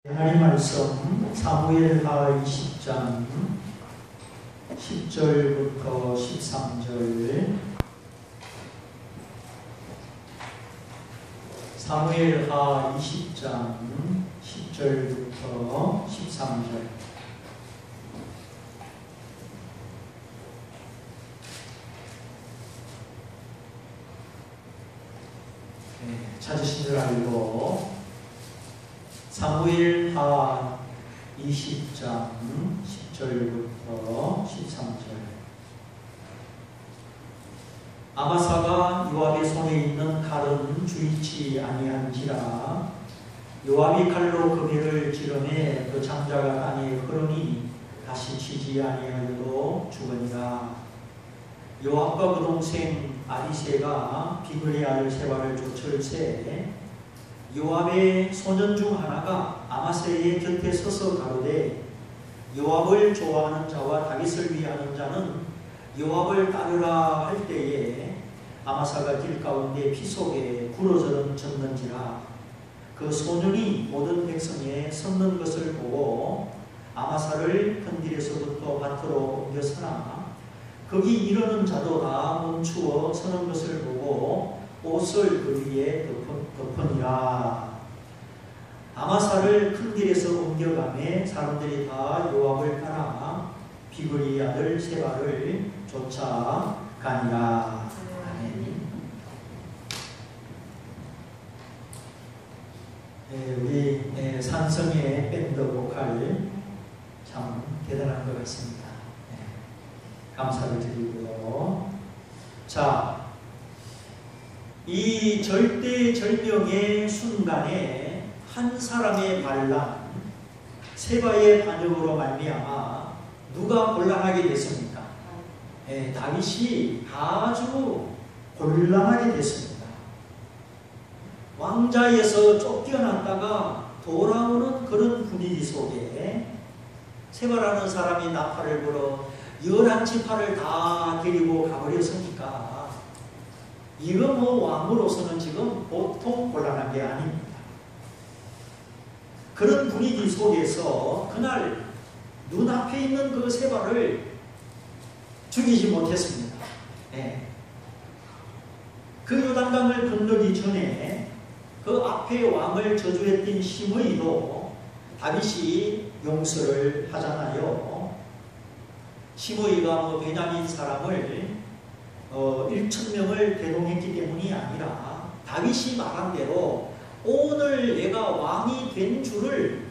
하나님 말씀 사무엘하 20장 10절부터 13절. 사무엘하 20장 10절부터 13절. 찾으신 줄 알고 사무엘하 20장 10절부터 13절. 아마사가 요압의 손에 있는 칼은 주의치 아니한지라. 요압이 칼로 그비를 찌르매 그 장자가 땅에 흐르니 다시 치지 아니하여도 죽으니라. 요압과 그 동생 아비새가 비글의 아들 세바를 쫓을새 요압의 소년 중 하나가 아마사의 곁에 서서 가로되, 요압을 좋아하는 자와 다윗을 위하는 자는 요압을 따르라 할 때에 아마사가 길 가운데 피 속에 부러져 졌는지라. 그 소년이 모든 백성에 섰는 것을 보고 아마사를 큰 길에서부터 밭으로 옮겨서나 거기 이르는 자도 다 멈추어 서는 것을 보고 옷을 그 위에 덮으니라. 아마사를 큰 길에서 옮겨가매 사람들이 다 요압을 따라 비글의 아들 세바를 쫓아가니라. 아멘. 우리 산성의 밴드 보컬 참 대단한 것 같습니다. 감사를 드리고요. 자, 이 절대절명의 순간에 한 사람의 반란, 세바의 반역으로 말미암아 누가 곤란하게 됐습니까? 다윗이 아주 곤란하게 됐습니다. 왕자에서 쫓겨났다가 돌아오는 그런 분위기 속에 세바라는 사람이 나팔을 불어 11지파를 다 데리고 가버렸으니까 이거 왕으로서는 지금 보통 곤란한 게 아닙니다. 그런 분위기 속에서 그날 눈앞에 있는 그 세바를 죽이지 못했습니다. 그 요단강을 건너기 전에 그 앞에 왕을 저주했던 시므이도 다윗이 용서를 하잖아요. 시므이가 베냐민 사람을 1,000명을 대동했기 때문이 아니라 다윗이 말한 대로 오늘 내가 왕이 된 줄을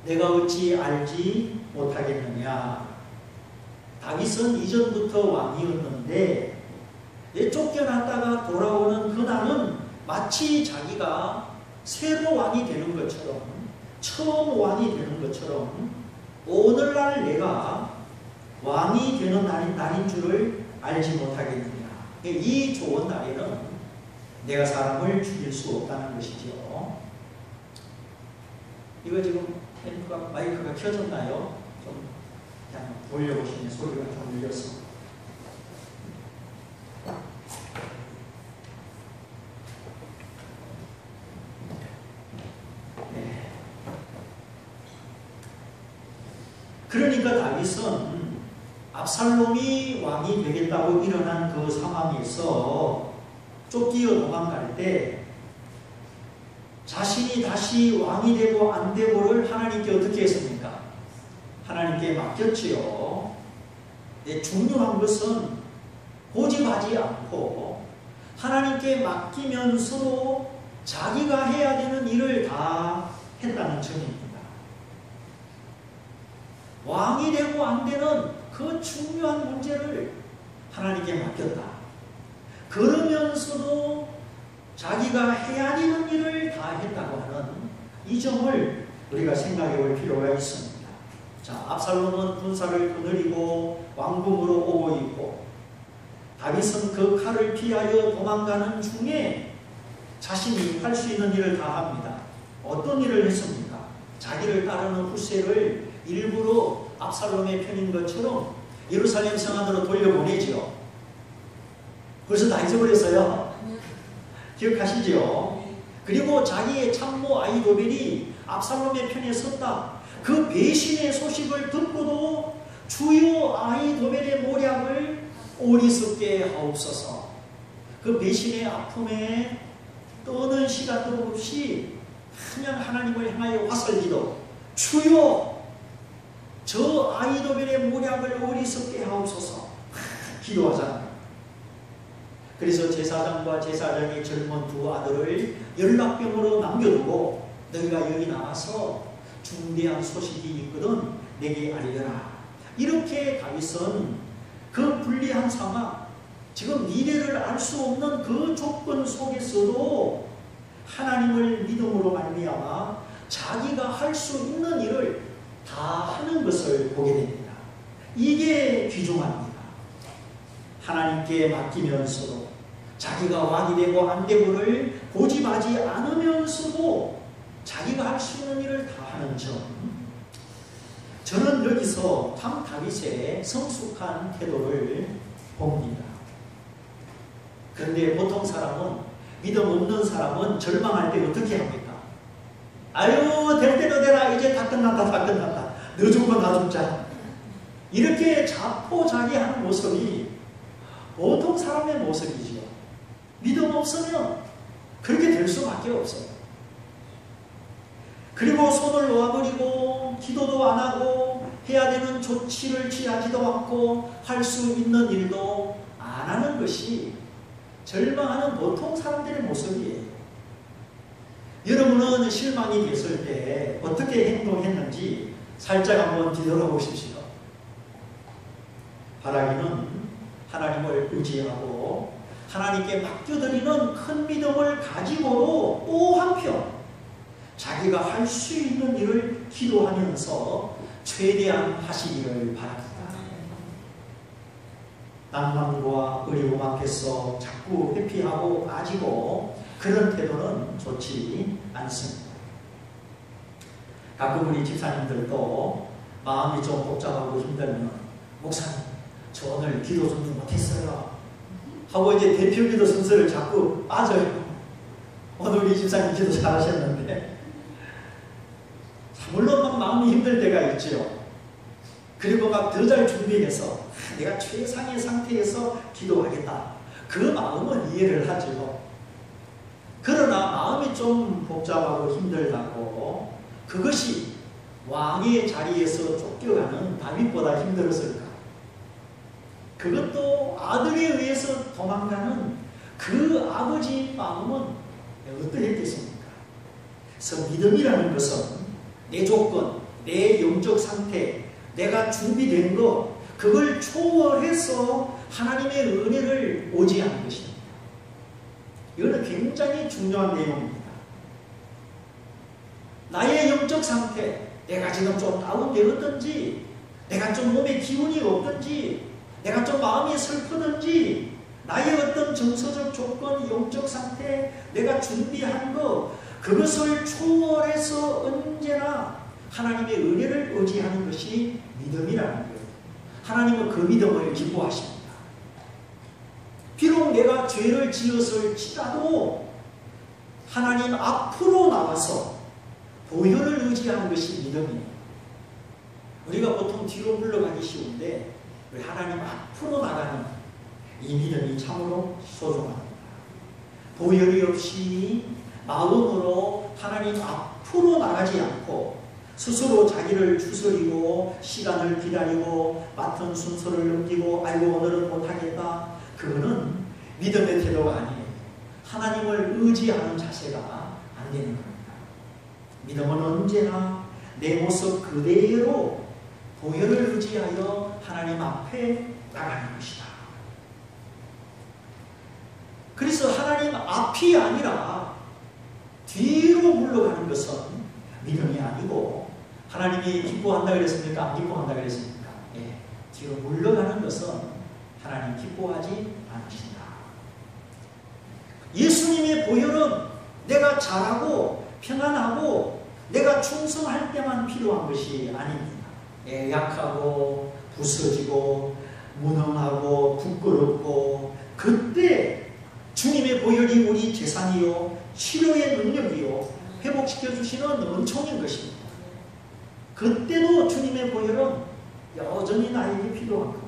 내가 어찌 알지 못하겠느냐. 다윗은 이전부터 왕이었는데 쫓겨났다가 돌아오는 그날은 마치 자기가 새로 왕이 되는 것처럼, 처음 왕이 되는 것처럼 오늘날 내가 왕이 되는 날인 줄을 알지 못하겠느냐. 이 좋은 날에는 내가 사람을 죽일 수 없다는 것이죠. 이거 지금 마이크가 켜졌나요? 좀 그냥 돌려보시면 소리가 좀 들렸어. 그러니까 다윗은 압살롬이 왕이 되겠다고 일어난 그 상황에서 쫓기어 도망갈 때 자신이 다시 왕이 되고 안 되고를 하나님께 어떻게 했습니까? 하나님께 맡겼지요. 중요한 것은 고집하지 않고 하나님께 맡기면서도 자기가 해야 되는 일을 다 했다는 점입니다. 왕이 되고 안 되는 그 중요한 문제를 하나님께 맡겼다. 그러면서도 자기가 해야 되는 일을 다 했다고 하는 이 점을 우리가 생각해 볼 필요가 있습니다. 자, 압살롬은 군사를 거느리고 왕궁으로 오고 있고 다윗은 그 칼을 피하여 도망가는 중에 자신이 할 수 있는 일을 다 합니다. 어떤 일을 했습니까? 자기를 따르는 후세를 일부러 압살롬의 편인 것처럼 예루살렘 성 안으로 돌려보내지요. 벌써 다 잊어버렸어요. 기억하시죠? 그리고 자기의 참모 아히도벨이 압살롬의 편에 섰다. 그 배신의 소식을 듣고도 주요 아히도벨의 모략을 어리석게 하옵소서. 그 배신의 아픔에 떠는 시간도 없이 그냥 하나님을 향하여 화살기도, 주여 저 아히도벨의 모략을 어리석게 하옵소서 기도하잖아요. 그래서 제사장과 제사장의 젊은 두 아들을 연락병으로 남겨두고 너희가 여기 나와서 중대한 소식이 있거든 내게 알려라. 이렇게 다윗은 그 불리한 상황, 지금 미래를 알 수 없는 그 조건 속에서도 하나님을 믿음으로 말미암아 자기가 할 수 있는 일을 다 하는 것을 보게 됩니다. 이게 귀중합니다. 하나님께 맡기면서도 자기가 왕이 되고 안 되고를 고집하지 않으면서도 자기가 할 수 있는 일을 다 하는 점, 저는 여기서 참 다윗의 성숙한 태도를 봅니다. 그런데 보통 사람은, 믿음 없는 사람은 절망할 때 어떻게 합니까? 아유, 될 대로 되라. 이제 다 끝났다, 다 끝났다. 너 죽고 나 죽자. 이렇게 자포자기하는 모습이 보통 사람의 모습이지요. 믿음 없으면 그렇게 될 수밖에 없어요. 그리고 손을 놓아버리고 기도도 안 하고 해야 되는 조치를 취하지도 않고 할 수 있는 일도 안 하는 것이 절망하는 보통 사람들의 모습이에요. 여러분은 실망이 됐을 때 어떻게 행동했는지 살짝 한번 뒤돌아보십시오. 바라기는 하나님을 의지하고 하나님께 맡겨드리는 큰 믿음을 가지고도 또 한편 자기가 할 수 있는 일을 기도하면서 최대한 하시기를 바랍니다. 난관과 어려움 앞에서 자꾸 회피하고 빠지고 그런 태도는 좋지 않습니다. 가끔 우리 집사님들도 마음이 좀 복잡하고 힘들면 목사님, 저 오늘 기도 좀 못했어요 하고 이제 대표 기도 순서를 자꾸 빠져요. 오늘 우리 집사님 기도 잘하셨는데 물론 막 마음이 힘들 때가 있죠. 그리고 막 더 잘 준비해서 내가 최상의 상태에서 기도하겠다. 그 마음은 이해를 하죠. 그러나 마음이 좀 복잡하고 힘들다고 그것이 왕의 자리에서 쫓겨가는 다윗보다 힘들었을까? 그것도 아들에 의해서 도망가는 그 아버지 마음은 어떠했겠습니까? 그래서 믿음이라는 것은 내 조건, 내 영적 상태, 내가 준비된 것, 그걸 초월해서 하나님의 은혜를 의지하는 것입니다. 이거는 굉장히 중요한 내용입니다. 나의 영적 상태, 내가 지금 좀 다운되었든지, 내가 좀 몸에 기운이 없든지, 내가 좀 마음이 슬프든지, 나의 어떤 정서적 조건, 영적 상태, 내가 준비한 것, 그것을 초월해서 언제나 하나님의 은혜를 의지하는 것이 믿음이라는 거예요. 하나님은 그 믿음을 기뻐하십니다. 비록 내가 죄를 지었을지라도 하나님 앞으로 나와서 보혈을 의지하는 것이 믿음이에요. 우리가 보통 뒤로 물러가기 쉬운데 하나님 앞으로 나가는 이 믿음이 참으로 소중합니다. 보혈이 없이 마음으로 하나님 앞으로 나가지 않고 스스로 자기를 추스리고 시간을 기다리고 맡은 순서를 넘기고 아이고 오늘은 못하겠다. 그거는 믿음의 태도가 아니에요. 하나님을 의지하는 자세가 안 되는 겁니다. 믿음은 언제나 내 모습 그대로 보혈을 의지하여 하나님 앞에 나가는 것이다. 그래서 하나님 앞이 아니라 뒤로 물러가는 것은 믿음이 아니고 하나님이 기뻐한다 그랬습니까? 안 기뻐한다 그랬습니까? 예, 뒤로 물러가는 것은 하나님 기뻐하지 않으신다. 예수님의 보혈은 내가 잘하고 평안하고 내가 충성할 때만 필요한 것이 아닙니다. 예, 약하고 부서지고 무능하고 부끄럽고 그때 주님의 보혈이 우리 재산이요 치료의 능력이요 회복시켜 주시는 은총인 것입니다. 그때도 주님의 보혈은 여전히 나에게 필요한 겁니다.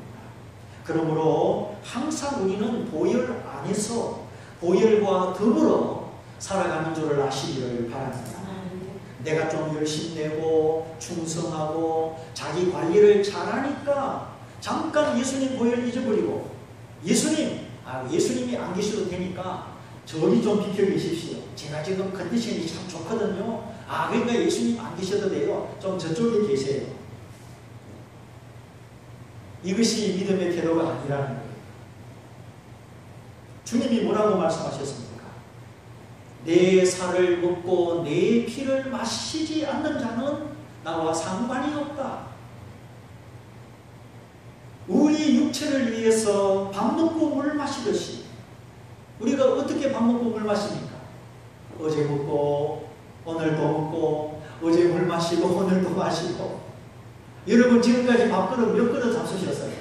그러므로 항상 우리는 보혈 안에서 보혈과 더불어 살아가는 줄을 아시기를 바랍니다. 내가 좀 열심내고 충성하고 자기 관리를 잘하니까 잠깐 예수님 보혈 잊어버리고 예수님이 안 계셔도 되니까 저리 좀 비켜 계십시오. 제가 지금 컨디션이 참 좋거든요. 그러니까 예수님 안 계셔도 돼요. 좀 저쪽에 계세요. 이것이 믿음의 태도가 아니라는 거예요. 주님이 뭐라고 말씀하셨습니까? 내 살을 먹고 내 피를 마시지 않는 자는 나와 상관이 없다. 우리 육체를 위해서 밥 먹고 물 마시듯이 우리가 어떻게 밥 먹고 물 마십니까? 어제 먹고 오늘도 먹고 어제 물 마시고 오늘도 마시고. 여러분 지금까지 밥그릇 몇 그릇 잡수셨어요?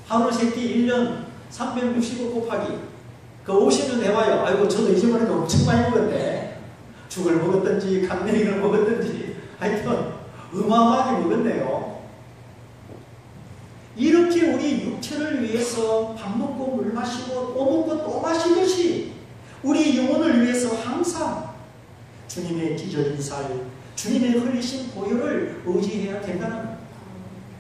하루 세끼 1년 365 곱하기 그 50년 해봐요. 아이고 저도 잊어버린 거 엄청 많이 먹었네. 죽을 먹었든지 강냉이를 먹었든지 하여튼 어마어마하게 먹었네요. 이렇게 우리 육체를 위해서 밥 먹고 물 마시고 또 먹고 또 마시듯이 우리 영혼을 위해서 항상 주님의 찢어진 살, 주님의 흘리신 보혈을 의지해야 된다는 겁니다.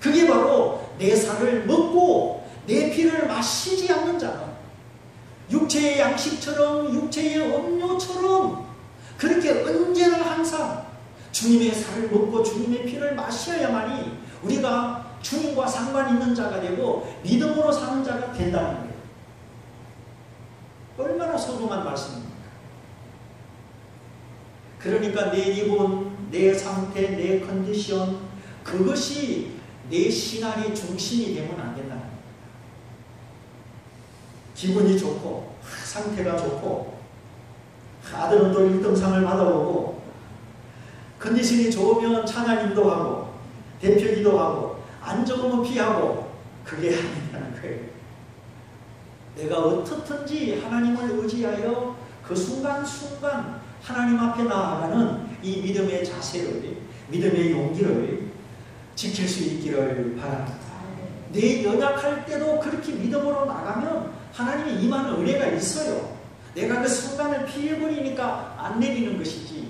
그게 바로 내 살을 먹고 내 피를 마시지 않는 자는 육체의 양식처럼 육체의 음료처럼 그렇게 언제나 항상 주님의 살을 먹고 주님의 피를 마셔야만이 우리가 주님과 상관 있는 자가 되고 믿음으로 사는 자가 된다는 거예요. 얼마나 소중한 말씀입니까? 그러니까 내 기분, 내 상태, 내 컨디션 그것이 내 신앙의 중심이 되면 안 된다는 거예요. 기분이 좋고 상태가 좋고 아들은 또 1등상을 받아보고 컨디션이 좋으면 찬양 인도하고 대표 기도하고 안 좋으면 피하고 그게 아니라는 거예요. 내가 어떻든지 하나님을 의지하여 그 순간순간 하나님 앞에 나아가는 이 믿음의 자세를, 믿음의 용기를 지킬 수 있기를 바랍니다. 내 연약할 때도 그렇게 믿음으로 나가면 하나님이 임하는 은혜가 있어요. 내가 그 순간을 피해버리니까 안 내리는 것이지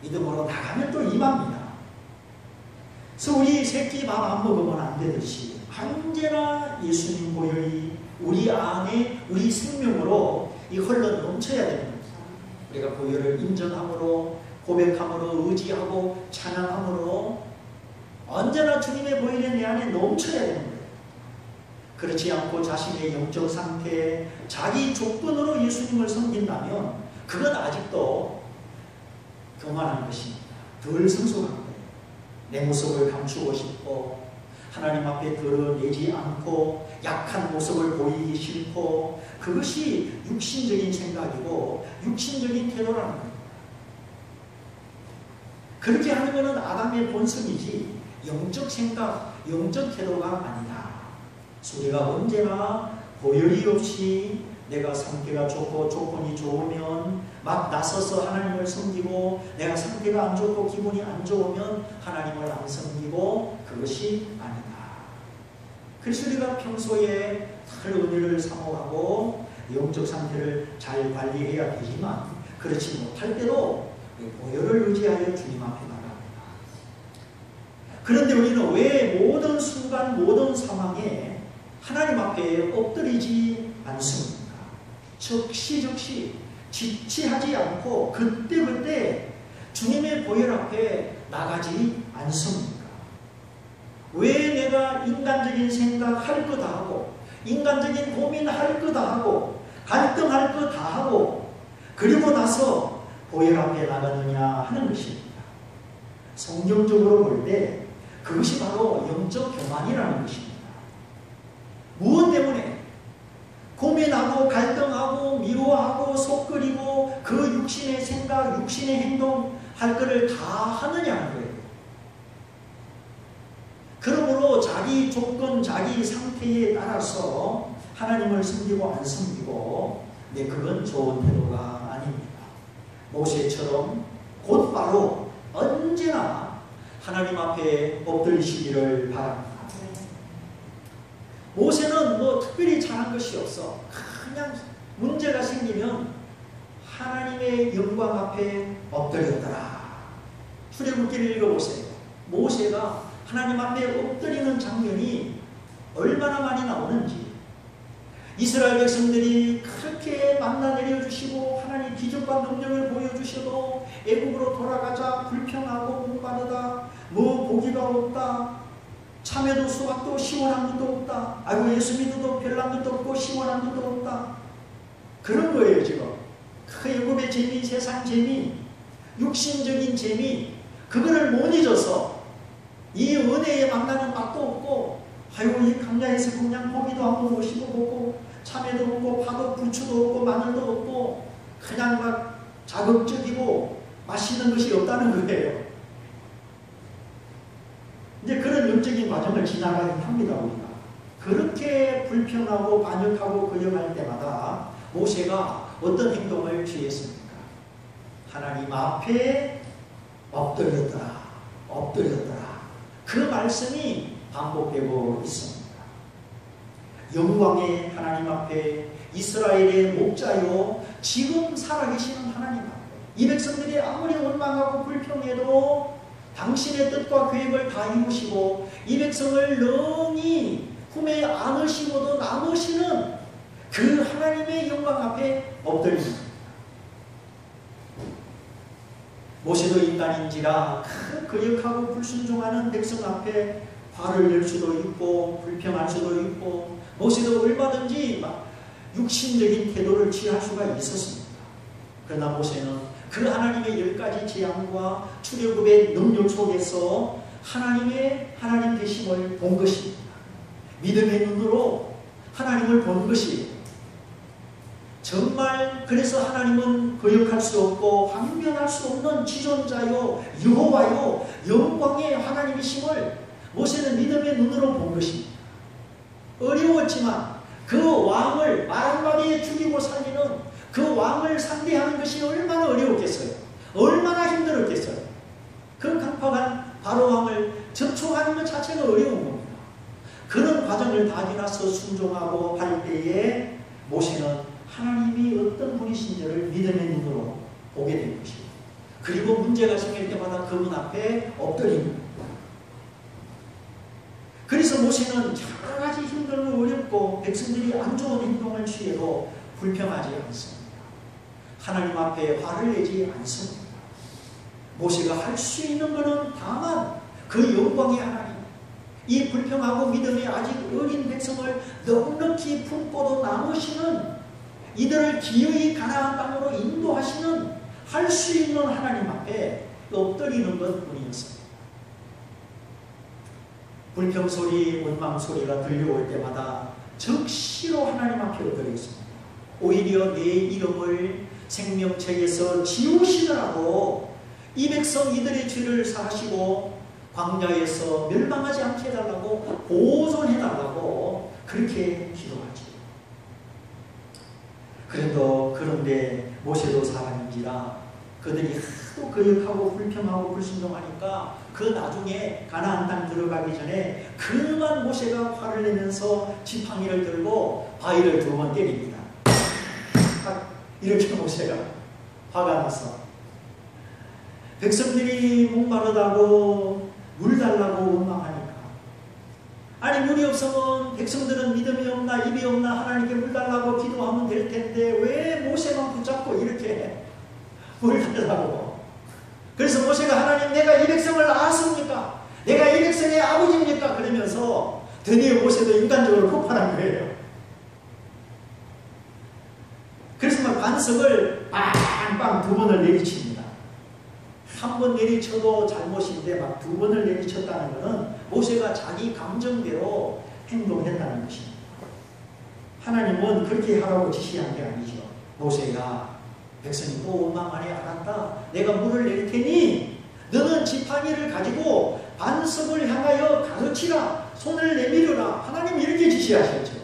믿음으로 나가면 또 임합니다. 그래서 우리 새끼 밥 안 먹으면 안 되듯이 언제나 예수님 보혈이 우리 안에 우리 생명으로 이 흘러 넘쳐야 됩니다. 우리가 보혈을 인정함으로 고백함으로 의지하고 찬양함으로 언제나 주님의 보혈이 내 안에 넘쳐야 되는 거예요. 그렇지 않고 자신의 영적 상태, 자기 조건으로 예수님을 섬긴다면 그건 아직도 교만한 것입니다. 덜 성숙한 거예요. 내 모습을 감추고 싶고 하나님 앞에 드러내지 않고 약한 모습을 보이기 싫고 그것이 육신적인 생각이고 육신적인 태도라는 거예요. 그렇게 하는 것은 아담의 본성이지 영적 생각, 영적 태도가 아니다. 우리가 언제나 보혈이 없이 내가 상태가 좋고 조건이 좋으면 막 나서서 하나님을 섬기고 내가 상태가 안 좋고 기분이 안 좋으면 하나님을 안 섬기고 그것이 아니다. 그래서 우리가 평소에 늘 은혜를 사모하고 영적 상태를 잘 관리해야 되지만 그렇지 못할 때도 보혈을 의지하여 주님 앞에 나갑니다. 그런데 우리는 왜 모든 순간 모든 상황에 하나님 앞에 엎드리지 않습니까? 즉시 지체하지 않고 그때그때 주님의 보혈 앞에 나가지 않습니까? 왜 내가 인간적인 생각할 거 다 하고 인간적인 고민할 거 다 하고 갈등할 거 다 하고 그리고 나서 보혈 앞에 나가느냐 하는 것입니다. 성경적으로 볼 때 그것이 바로 영적 교만이라는 것입니다. 무엇 때문에? 고민하고 갈등하고 미워하고 속끓이고 그 육신의 생각, 육신의 행동 할 거를 다 하느냐는 거예요. 그러므로 자기 조건, 자기 상태에 따라서 하나님을 섬기고 안 섬기고 그건 좋은 태도가 아닙니다. 모세처럼 곧바로 언제나 하나님 앞에 엎드리시기를 바랍니다. 모세는 뭐 특별히 잘한 것이 없어. 그냥 문제가 생기면 하나님의 영광 앞에 엎드렸더라. 출애굽기를 읽어보세요. 모세가 하나님 앞에 엎드리는 장면이 얼마나 많이 나오는지. 이스라엘 백성들이 그렇게 만나 내려주시고 하나님 기적과 능력을 보여주셔도 애국으로 돌아가자 불평하고 목마르다, 뭐 고기가 없다, 참외도 수박도 시원한 것도 없다, 아이고 예수 믿어도 별난 것도 없고 시원한 것도 없다. 그런 거예요 지금. 그 애국의 재미, 세상 재미, 육신적인 재미, 그거를 못 잊어서 이 은혜에 만나는 맛도 없고, 아이고 이 강야에서 그냥 고기도 한번 오시고 보고 참외도 없고 파도 부추도 없고 마늘도 없고 그냥 막 자극적이고 맛있는 것이 없다는 거예요. 이제 그런 영적인 과정을 지나가긴 합니다. 우리가 그렇게 불평하고 반역하고 거역할 때마다 모세가 어떤 행동을 취했습니까? 하나님 앞에 엎드렸더라. 그 말씀이 반복되고 있습니다. 영광의 하나님 앞에, 이스라엘의 목자요 지금 살아계시는 하나님 앞에, 이 백성들이 아무리 원망하고 불평해도 당신의 뜻과 계획을 다 이루시고 이 백성을 능히 품에 안으시고도 남으시는 그 하나님의 영광 앞에 엎드립니다. 모세도 인간인지라 거역하고 불순종하는 백성 앞에 화를 낼 수도 있고 불평할 수도 있고, 모세도 얼마든지 막 육신적인 태도를 취할 수가 있었습니다. 그러나 모세는 그 하나님의 10가지 재앙과 출애굽의 능력 속에서 하나님 되심을 본 것입니다. 믿음의 눈으로 하나님을 본 것이에요. 정말 그래서 하나님은 거역할 수 없고 항변할 수 없는 지존자요 여호와요 영광의 하나님이심을 모세는 믿음의 눈으로 본 것입니다. 어려웠지만 그 왕을 말 한마디에 죽이고 살리는 그 왕을 상대하는 것이 얼마나 어려웠겠어요. 얼마나 힘들었겠어요. 그 강팍한 바로 왕을 접촉하는 것 자체가 어려운 겁니다. 그런 과정을 다 지나서 순종하고 할 때에 모세는 하나님이 어떤 분이신지를 믿음의 눈으로 보게 된 것이에요. 그리고 문제가 생길 때마다 그분 앞에 엎드립니다. 그래서 모세는 여러 가지 힘들고 어렵고 백성들이 안 좋은 행동을 취해도 불평하지 않습니다. 하나님 앞에 화를 내지 않습니다. 모세가 할 수 있는 것은 다만 그 영광의 하나님, 이 불평하고 믿음이 아직 어린 백성을 넉넉히 품고도 남으시는, 이들을 기어이 가나안 땅으로 인도하시는 할 수 있는 하나님 앞에 엎드리는 것뿐이었습니다. 불평소리, 원망소리가 들려올 때마다 즉시로 하나님 앞에 엎드렸습니다. 오히려 내 이름을 생명책에서 지우시더라도 이 백성 이들의 죄를 사하시고 광야에서 멸망하지 않게 해달라고, 보존해달라고 그렇게 기도하지. 그런데 모세도 사람인지라 그들이 하도 거역하고 불평하고 불순종하니까 그 나중에 가나안 땅 들어가기 전에 그만 모세가 화를 내면서 지팡이를 들고 바위를 2번 때립니다. 이렇게 모세가 화가 나서 백성들이 목마르다고 물 달라고 원망하니까, 아니 물이 없으면 백성들은 믿음이 없나 입이 없나 하나님께 물 달라고 기도하면 될 텐데 왜 모세만 붙잡고 이렇게 물 달라고. 그래서 모세가 하나님 내가 이 백성을 낳았습니까? 내가 이 백성의 아버지입니까? 그러면서 드디어 모세도 인간적으로 폭발한 거예요. 그래서 막 반석을 빵빵 2번을 내리칩니다. 1번 내리쳐도 잘못인데 막 2번을 내리쳤다는 것은 모세가 자기 감정대로 행동했다는 것입니다. 하나님은 그렇게 하라고 지시한 게 아니죠. 모세가 백성이 또 원망하네, 알았다. 내가 물을 내릴 테니 너는 지팡이를 가지고 반석을 향하여 가르치라. 손을 내밀어라. 하나님 이렇게 지시하셨죠.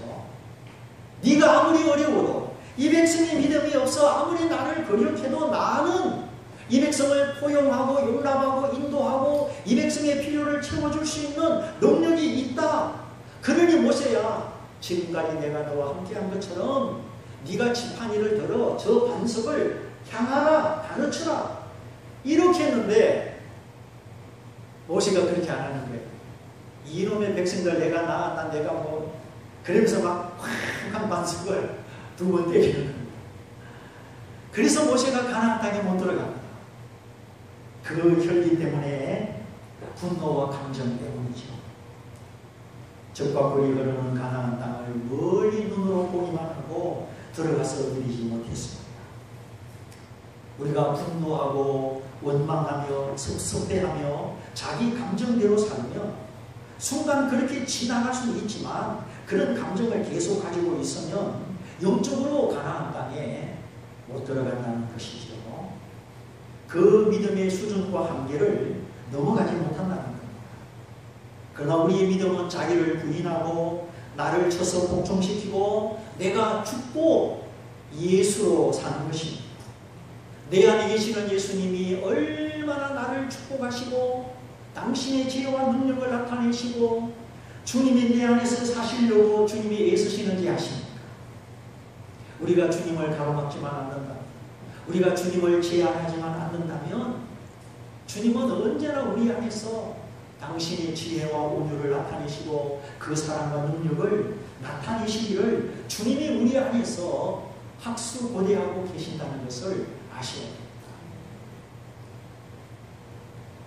네가 아무리 어려워도 이 백성이 믿음이 없어 아무리 나를 거역해도 나는 이 백성을 포용하고 용납하고 인도하고 이 백성의 필요를 채워줄 수 있는 능력이 있다. 그러니 모세야, 지금까지 내가 너와 함께한 것처럼 네가 지팡이를 들어 저 반석을 향하라, 가르쳐라. 이렇게 했는데 모세가 그렇게 안 하는 거예요. 이놈의 백성들 내가 뭐 그러면서 막 확한 반석을 두 번 때리는 겁니다. 그래서 모세가 가나안 땅에 못 들어갑니다. 그 혈기 때문에, 분노와 감정 때문이죠. 적과 꿀이 흐르는 가나안 땅을 멀리 눈으로 보기만 하고 들어가서 누리지 못했습니다. 우리가 분노하고 원망하며 섭섭해하며 자기 감정대로 살면 순간 그렇게 지나갈 수는 있지만 그런 감정을 계속 가지고 있으면 영적으로 가나안 땅에 못 들어간다는 것이죠. 그 믿음의 수준과 한계를 넘어가지 못한다는 겁니다. 그러나 우리의 믿음은 자기를 부인하고 나를 쳐서 복종시키고 내가 죽고 예수로 사는 것입니다. 내 안에 계시는 예수님이 얼마나 나를 축복하시고 당신의 지혜와 능력을 나타내시고 주님이 내 안에서 사시려고 주님이 애쓰시는지 아십니까? 우리가 주님을 가로막지만 않는다, 우리가 주님을 제한하지만 않는다면 주님은 언제나 우리 안에서 당신의 지혜와 온유를 나타내시고 그 사랑과 능력을 나타내시기를 주님이 우리 안에서 학수고대하고 계신다는 것을 아셔야 됩니다.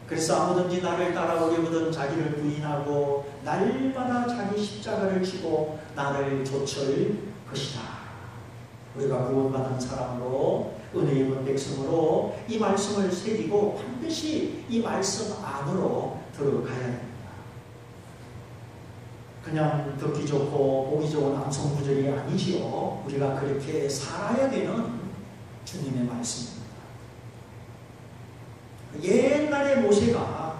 그래서 아무든지 나를 따라오려거든 자기를 부인하고 날마다 자기 십자가를 지고 나를 좇을 것이다. 우리가 구원받은 사람으로 은혜 입은 백성으로 이 말씀을 새기고 반드시 이 말씀 안으로 들어가야 됩니다. 그냥 듣기 좋고 보기 좋은 암송구절이 아니지요. 우리가 그렇게 살아야 되는 주님의 말씀입니다. 옛날에 모세가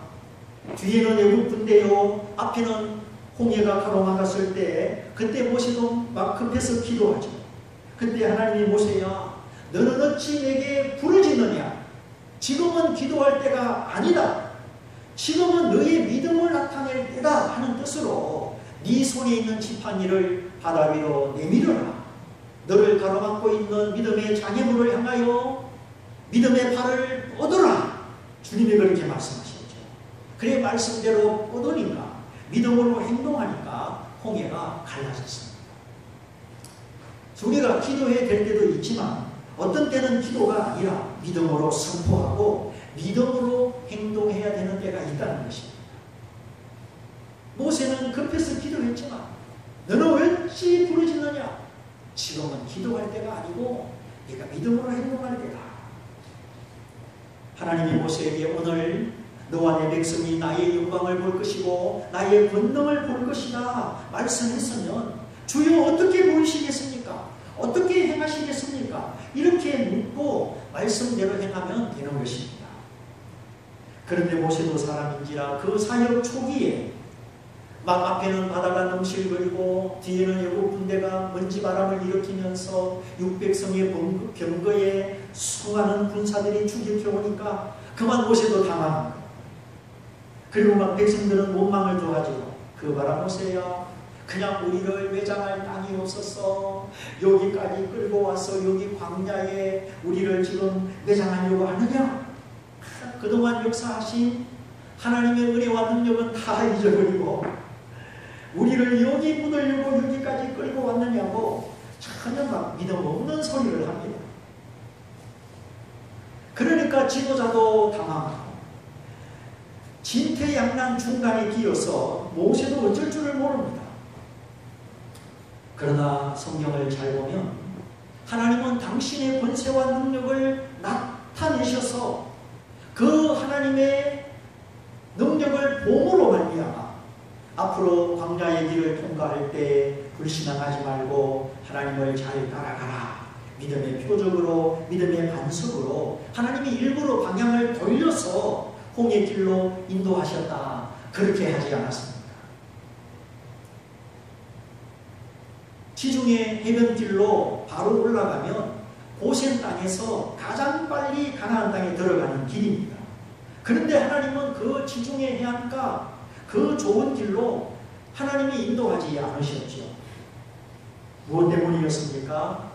뒤에는 애굽 군대요 앞에는 홍해가 가로막았을 때 그때 모세도 막 급해서 기도하죠. 그때 하나님이 모세야, 너는 어찌 내게 부르짖느냐? 지금은 기도할 때가 아니다. 지금은 너의 믿음을 나타낼 때다 하는 뜻으로 네 손에 있는 지팡이를 바다 위로 내밀어라. 너를 가로막고 있는 믿음의 장애물을 향하여 믿음의 발을 뻗어라. 주님이 그렇게 말씀하셨죠. 그의 말씀대로 뻗으니까 믿음으로 행동하니까 홍해가 갈라졌습니다. 우리가 기도해야 될 때도 있지만 어떤 때는 기도가 아니라 믿음으로 선포하고 믿음으로 행동해야 되는 때가 있다는 것입니다. 모세는 급해서 기도했지만 너는 어찌 부르짖느냐? 지금은 기도할 때가 아니고 네가 믿음으로 행동할 때다. 하나님이 모세에게 오늘 너와 내 백성이 나의 영광을 볼 것이고 나의 권능을 볼 것이다 말씀했으면 주여 어떻게 보이시겠습니까? 어떻게 행하시겠습니까? 이렇게 묻고 말씀대로 행하면 되는 것입니다. 그런데 모세도 사람인지라 그 사역 초기에 막 앞에는 바다가 넘실거리고 뒤에는 애굽 군대가 먼지바람을 일으키면서 600성의 병거에 수많은 군사들이 추격해오니까 그만 모세도 당합니다. 그리고 막 백성들은 원망을 더하죠. 그 봐라 모세야, 그냥 우리를 매장할 땅이 없었어. 여기까지 끌고 와서 여기 광야에 우리를 지금 매장하려고 하느냐? 그동안 역사하신 하나님의 은혜와 능력은 다 잊어버리고 우리를 여기 묻으려고 여기까지 끌고 왔느냐고 전혀 막 믿음 없는 소리를 합니다. 그러니까 지도자도 당황하고 진퇴양난 중간에 끼어서 모세도 어쩔 줄을 모릅니다. 그러나 성경을 잘 보면 하나님은 당신의 권세와 능력을 나타내셔서 그 하나님의 능력을 봄으로 말미암아 앞으로 광야의 길을 통과할 때 불신앙하지 말고 하나님을 잘 따라가라. 믿음의 표적으로, 믿음의 반석으로 하나님이 일부러 방향을 돌려서 홍해 길로 인도하셨다. 그렇게 하지 않았습니다. 지중해 해변길로 바로 올라가면 고센 땅에서 가장 빨리 가나안 땅에 들어가는 길입니다. 그런데 하나님은 그 지중해 해안가 그 좋은 길로 하나님이 인도하지 않으셨죠. 무엇 때문이었습니까?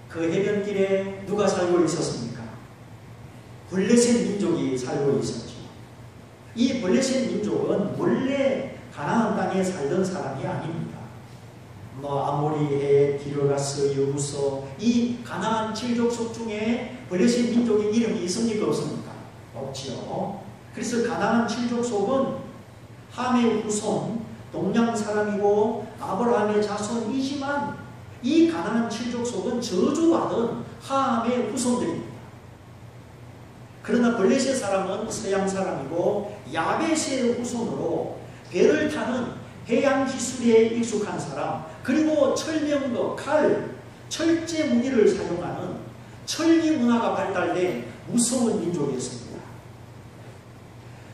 그 해변길에 누가 살고 있었습니까? 블레셋 민족이 살고 있었죠. 이 블레셋 민족은 원래 가나안 땅에 살던 사람이 아닙니다. 아모리, 헷, 기르가스, 여부서 이 가나안 7족속 중에 블레셋 민족의 이름이 있습니까? 없습니까? 없지요. 그래서 가나안 7족속은 함의 후손, 동양 사람이고 아브라함의 자손이지만 이 가나안 7족속은 저주받은 함의 후손들입니다. 그러나 블레셋 사람은 서양 사람이고 야베스의 후손으로 배를 타는 해양 기술에 익숙한 사람, 그리고 철명거, 칼, 철제 무기를 사용하는 철기 문화가 발달된 무서운 민족이었습니다.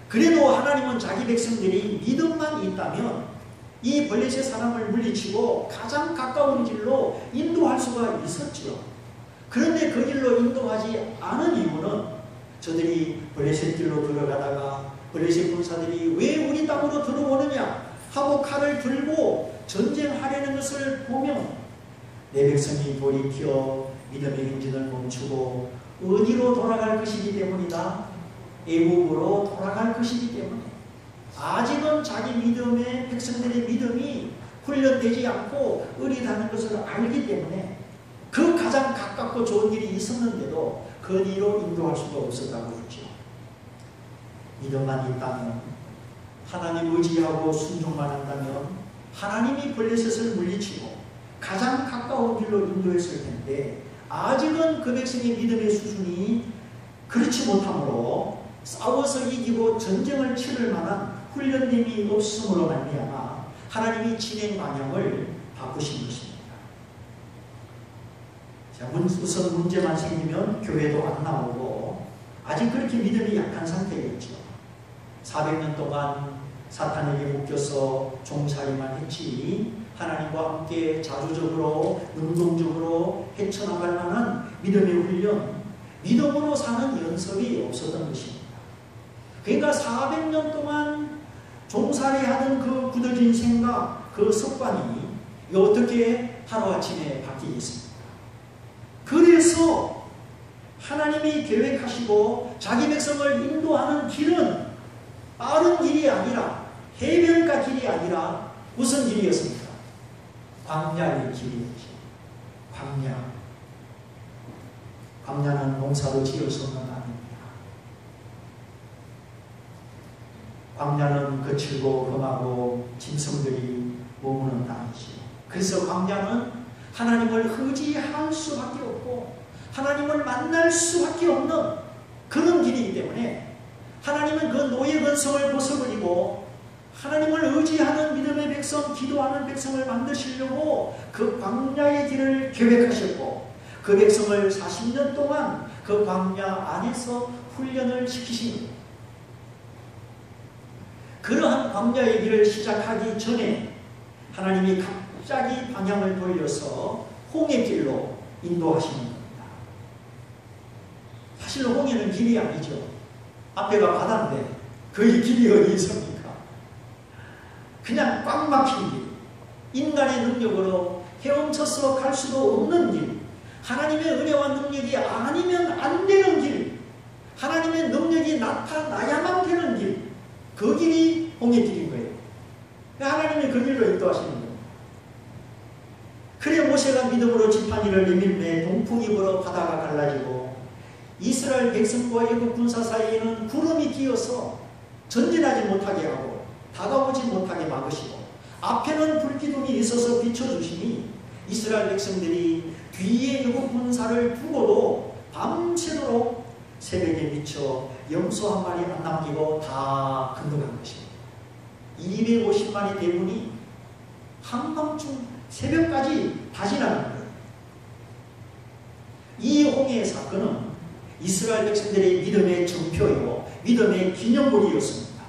그래도 하나님은 자기 백성들이 믿음만 있다면 이 블레셋 사람을 물리치고 가장 가까운 길로 인도할 수가 있었죠. 그런데 그 길로 인도하지 않은 이유는 저들이 블레셋 길로 들어가다가 블레셋 군사들이 왜 우리 땅으로 들어오느냐 하고 칼을 들고 전쟁하려는 것을 보면 내 백성이 돌이켜 믿음의 행진을 멈추고 어디로 돌아갈 것이기 때문이다. 애국으로 돌아갈 것이기 때문에 아직은 자기 믿음의 백성들의 믿음이 훈련되지 않고 어리다는 것을 알기 때문에 그 가장 가깝고 좋은 일이 있었는데도 그 뒤로 인도할 수가 없었다고 했죠. 믿음만 있다면, 하나님 의지하고 순종만 한다면 하나님이 블레셋을 물리치고 가장 가까운 길로 인도했을 텐데 아직은 그 백성의 믿음의 수준이 그렇지 못하므로 싸워서 이기고 전쟁을 치를 만한 훈련됨이 없음으로 말미암아 하나님이 진행 방향을 바꾸신 것입니다. 자, 우선 문제만 생기면 교회도 안 나오고 아직 그렇게 믿음이 약한 상태였죠. 400년 동안 사탄에게 묶여서 종살이만 했지 하나님과 함께 자주적으로 능동적으로 헤쳐나갈 만한 믿음의 훈련, 믿음으로 사는 연습이 없었던 것입니다. 그러니까 400년 동안 종살이하던 그 굳어진 생각, 그 습관이 어떻게 하루아침에 바뀌겠습니까? 그래서 하나님이 계획하시고 자기 백성을 인도하는 길은 빠른 길이 아니라 해변가 길이 아니라 무슨 길이었습니까? 광야의 길이었죠. 광야. 광야는 농사로 지을 수 없는 땅입니다. 광야는 거칠고 험하고 짐승들이 머무는 땅이죠. 그래서 광야는 하나님을 의지할 수밖에 없고 하나님을 만날 수밖에 없는 그런 길이기 때문에 하나님은 그 노예 근성을 벗어버리고 하나님을 의지하는 믿음의 백성, 기도하는 백성을 만드시려고 그 광야의 길을 계획하셨고 그 백성을 40년 동안 그 광야 안에서 훈련을 시키신 거예요. 그러한 광야의 길을 시작하기 전에 하나님이 갑자기 방향을 돌려서 홍해길로 인도하시는 겁니다. 사실 홍해는 길이 아니죠. 앞에가 바다인데 거기 길이 어디 있습니까? 그냥 꽉 막힌 길, 인간의 능력으로 헤엄쳐서 갈 수도 없는 길, 하나님의 은혜와 능력이 아니면 안 되는 길, 하나님의 능력이 나타나야만 되는 길, 그 길이 홍해길인 거예요. 하나님이 그 길로 인도하시는 거예요. 그래 모세가 믿음으로 지팡이를 내밀매 동풍이 불어 바다가 갈라지고 이스라엘 백성과 애국 군사 사이에는 구름이 끼어서 전진하지 못하게 하고 다가오지 못하게 막으시고 앞에는 불기둥이 있어서 비춰주시니 이스라엘 백성들이 뒤에 애국 군사를 두고도 밤새도록 새벽에 미쳐 염소 한 마리 안 남기고 다 건너간 것입니다. 250마리 대군이 한밤중 새벽까지 다 지나간 거예요. 이 홍해의 사건은 이스라엘 백성들의 믿음의 정표요, 믿음의 기념물이었습니다.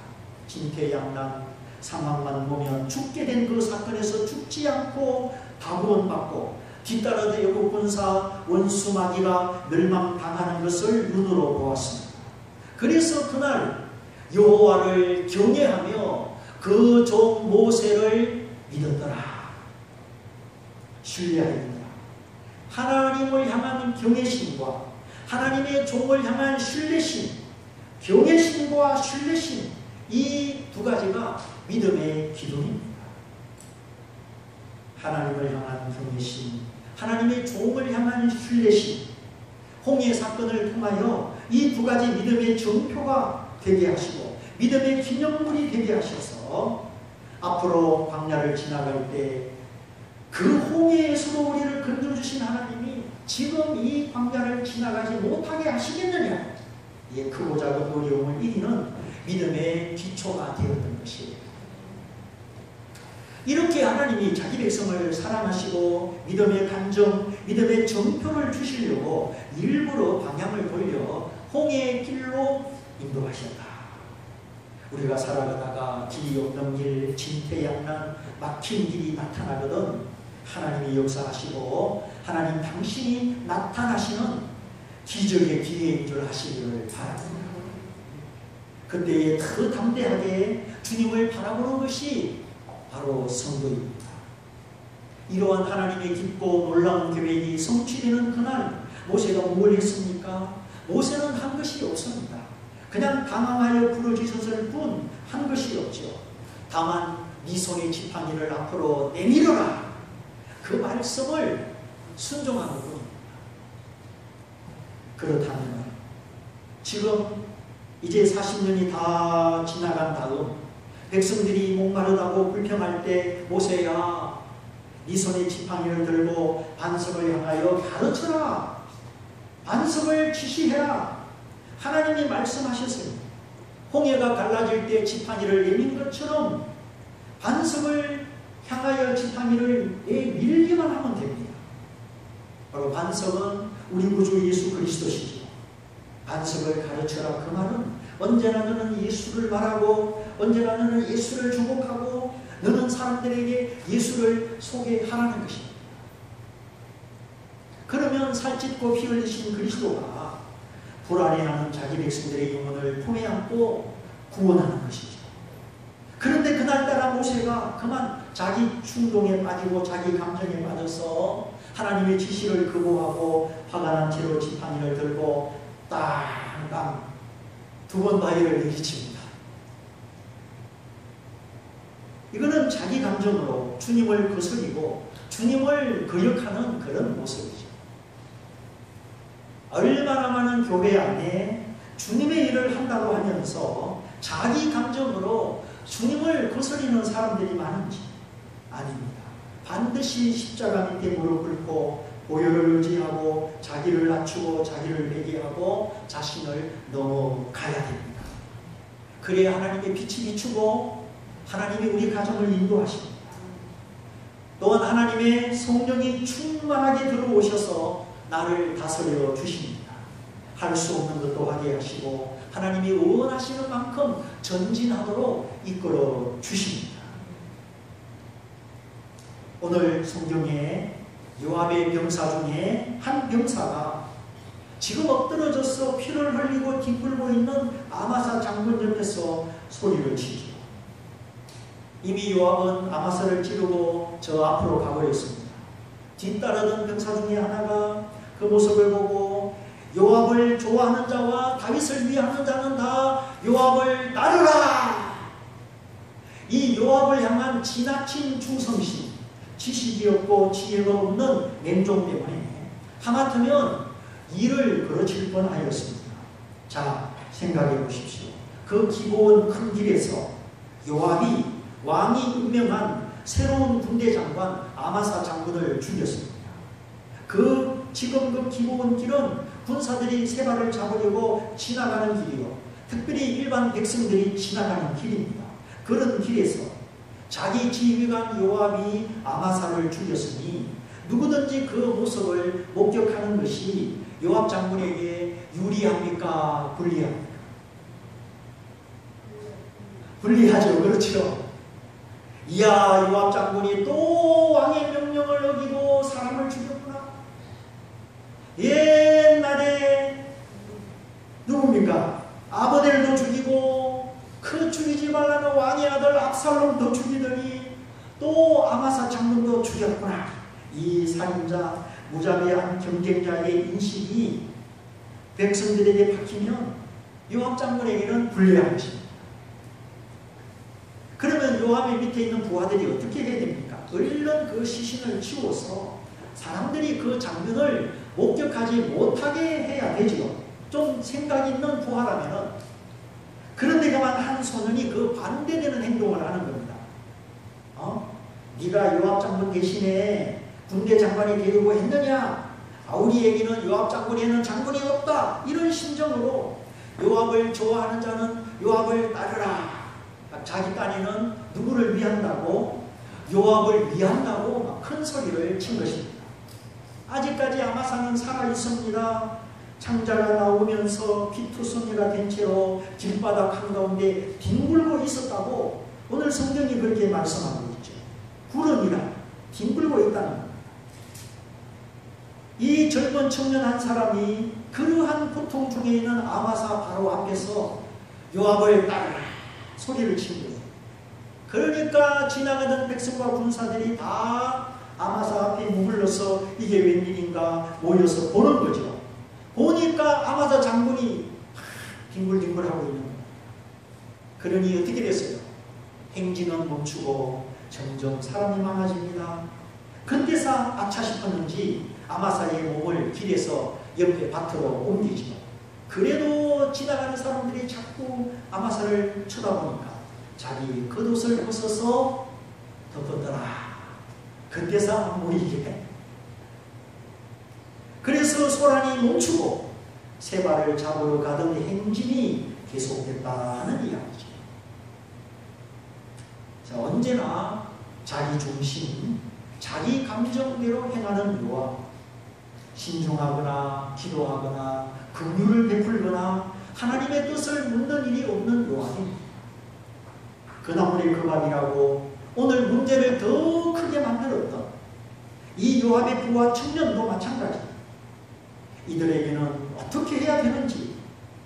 진퇴양난, 사망만 보면 죽게 된 그 사건에서 죽지 않고 다 구원받고 뒤따르되 여국 군사 원수 마귀가 멸망당하는 것을 눈으로 보았습니다. 그래서 그날 여호와를 경외하며 그 종 모세를 믿었더라. 신뢰하였더라. 하나님을 향한 경외심과 하나님의 종을 향한 신뢰심, 경외심과 신뢰심, 이 두 가지가 믿음의 기둥입니다. 하나님을 향한 경외심, 하나님의 종을 향한 신뢰심, 홍해 사건을 통하여 이 두 가지 믿음의 정표가 되게 하시고 믿음의 기념물이 되게 하셔서 앞으로 광야를 지나갈 때 그 홍해에서도 우리를 건져주신 하나님이 지금 이 광야를 지나가지 못하게 하시겠느냐? 이 크고 작은 어려움을 이기는 믿음의 기초가 되었던 것이에요. 이렇게 하나님이 자기 백성을 사랑하시고 믿음의 간정, 믿음의 정표를 주시려고 일부러 방향을 돌려 홍해의 길로 인도하셨다. 우리가 살아가다가 길이 없는 길, 진퇴양난, 막힌 길이 나타나거든 하나님이 역사하시고 하나님 당신이 나타나시는 기적의 기회인 줄 아시기를 바랍니다. 그때에 더 담대하게 주님을 바라보는 것이 바로 성도입니다. 이러한 하나님의 깊고 놀라운 계획이 성취되는 그날 모세가 뭘 했습니까? 모세는 한 것이 없습니다. 그냥 당황하여 부르짖었을 뿐 한 것이 없죠. 다만 네 손의 지팡이를 앞으로 내밀어라. 그 말씀을 순종하는 뿐입니다. 그렇다면 지금 이제 40년이 다 지나간 다음 백성들이 목마르다고 불평할 때 모세야 네 손에 지팡이를 들고 반석을 향하여 가르쳐라. 반석을 지시해라. 하나님이 말씀하셨습니다. 홍해가 갈라질 때 지팡이를 내민 것처럼 반석을 향하여 지팡이를 내밀기만 하면 됩니다. 바로 반석은 우리 구주 예수 그리스도시죠. 반석을 가르쳐라. 그 말은 언제나 너는 예수를 말하고 언제나 너는 예수를 주목하고 너는 사람들에게 예수를 소개하라는 것입니다. 그러면 살찢고 피 흘리신 그리스도가 불안해하는 자기 백성들의 영혼을 품에 안고 구원하는 것이죠. 그런데 그날따라 모세가 그만 자기 충동에 빠지고 자기 감정에 빠져서 하나님의 지시를 거부하고 화가 난 채로 지팡이를 들고 땅땅 두 번 바위를 내리칩니다. 이거는 자기 감정으로 주님을 거스리고 주님을 거역하는 그런 모습이죠. 얼마나 많은 교회 안에 주님의 일을 한다고 하면서 자기 감정으로 주님을 거스리는 사람들이 많은지 아닙니다. 반드시 십자가 밑에 무릎 꿇고 보혈을 의지하고 자기를 낮추고 자기를 회개하고 자신을 넘어가야 됩니다. 그래야 하나님의 빛이 비추고 하나님이 우리 가정을 인도하십니다. 또한 하나님의 성령이 충만하게 들어오셔서 나를 다스려 주십니다. 할 수 없는 것도 하게 하시고 하나님이 원하시는 만큼 전진하도록 이끌어 주십니다. 오늘 성경에 요압의 병사 중에 한 병사가 지금 엎드러져서 피를 흘리고 뒹굴고 있는 아마사 장군 옆에서 소리를 치죠. 이미 요압은 아마사를 찌르고 저 앞으로 가버렸습니다. 뒤따르던 병사 중에 하나가 그 모습을 보고 요압을 좋아하는 자와 다윗을 위하는 자는 다 요압을 따르라. 이 요압을 향한 지나친 충성심, 지식이 없고 지혜가 없는 맹종 때문에 하마터면 일을 그르칠 뻔하였습니다. 자, 생각해 보십시오. 그 기고운 큰 길에서 요압이 왕이 임명한 새로운 군대 장관 아마사 장군을 죽였습니다. 지금 그 기고운 길은 군사들이 세 발을 잡으려고 지나가는 길이요. 특별히 일반 백성들이 지나가는 길입니다. 그런 길에서 자기 지휘관 요압이 아마사를 죽였으니 누구든지 그 모습을 목격하는 것이 요압 장군에게 유리합니까? 불리합니까? 불리하죠. 그렇죠. 이야, 요압 장군이 또 왕의 명령을 어기고 사람을 죽였구나. 옛날에 누굽니까? 아버들도 죽이고 그 죽이지 말라는 왕의 아들 압살롬도 죽이더니 또 아마사 장군도 죽였구나. 이 살인자 무자비한 경쟁자의 인식이 백성들에게 박히면 요압 장군에게는 불리한 것입니다. 그러면 요압의 밑에 있는 부하들이 어떻게 해야 됩니까? 얼른 그 시신을 치워서 사람들이 그 장면을 목격하지 못하게 해야 되지요. 좀 생각 있는 부하라면은 그런데 그만 한 소년이 그 반대되는 행동을 하는 겁니다. 네가 요압 장군 대신에 군대 장관이 되려고 했느냐? 우리에게는 요압 장군에는 장군이 없다. 이런 심정으로 요압을 좋아하는 자는 요압을 따르라. 자기 딴에는 누구를 위한다고? 요압을 위한다고 큰 소리를 친 것입니다. 아직까지 아마사는 살아있습니다. 창자가 나오면서 피투성이가 된 채로 길바닥 한가운데 뒹굴고 있었다고 오늘 성경이 그렇게 말씀하고 있죠. 구름이라 뒹굴고 있다는 겁니다. 이 젊은 청년 한 사람이 그러한 고통 중에 있는 아마사 바로 앞에서 요압을 따르라 소리를 친 거예요. 그러니까 지나가던 백성과 군사들이 다 아마사 앞에 머물러서 이게 웬일인가 모여서 보는 거죠. 보니까 아마사 장군이 뒹굴뒹굴하고 있는 거예요. 그러니 어떻게 됐어요? 행진은 멈추고 점점 사람이 많아집니다. 그때서 아차 싶었는지 아마사의 몸을 길에서 옆에 밭으로 옮기죠. 그래도 지나가는 사람들이 자꾸 아마사를 쳐다보니까 자기 겉옷을 벗어서 덮었더라. 그때서 안 보이게. 그래서 소란이 멈추고 세 발을 잡으러 가던 행진이 계속됐다는 이야기죠. 자, 언제나 자기 중심, 자기 감정대로 행하는 요압. 신중하거나 기도하거나 긍휼을 베풀거나 하나님의 뜻을 묻는 일이 없는 요압입니다. 그 나무의 그 밥이라고 오늘 문제를 더 크게 만들었던 이 요압의 부하 청년도 마찬가지. 이들에게는 어떻게 해야 되는지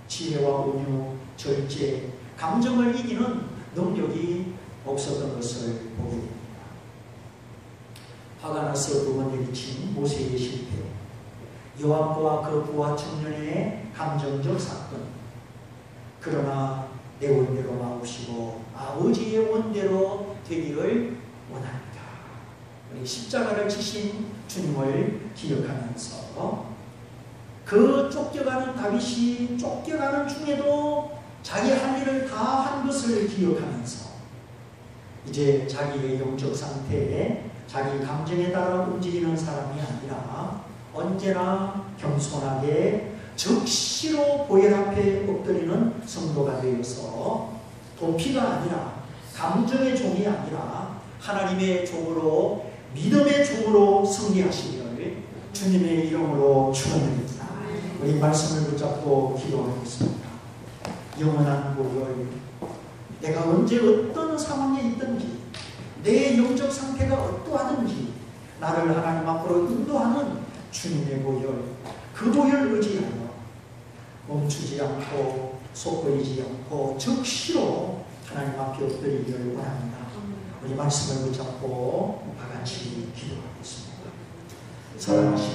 지혜와 온유, 절제, 감정을 이기는 능력이 없었던 것을 보게 됩니다. 화가 나서 두 번 내리친 모세의 실패, 요압과 그 부하 청년의 감정적 사건. 그러나 내 원대로 마옵시고 아버지의 원대로 되기를 원합니다. 우리 십자가를 지신 주님을 기억하면서 그 쫓겨가는 다윗이 쫓겨가는 중에도 자기 할 일을 다 한 것을 기억하면서 이제 자기의 영적 상태에 자기 감정에 따라 움직이는 사람이 아니라 언제나 겸손하게 즉시로 보혈 앞에 엎드리는 성도가 되어서 도피가 아니라 감정의 종이 아니라 하나님의 종으로 믿음의 종으로 승리하시기를 주님의 이름으로 축원드립니다. 우리 말씀을 붙잡고 기도하겠습니다. 영원한 보혈, 내가 언제 어떤 상황에 있든지 내 영적 상태가 어떠하든지 나를 하나님 앞으로 인도하는 주님의 보혈, 그 보혈 의지하여 멈추지 않고 속거리지 않고 즉시로 하나님 앞에 엎드리기를 원합니다. 우리 말씀을 붙잡고 다 같이 기도하겠습니다. 사랑하시는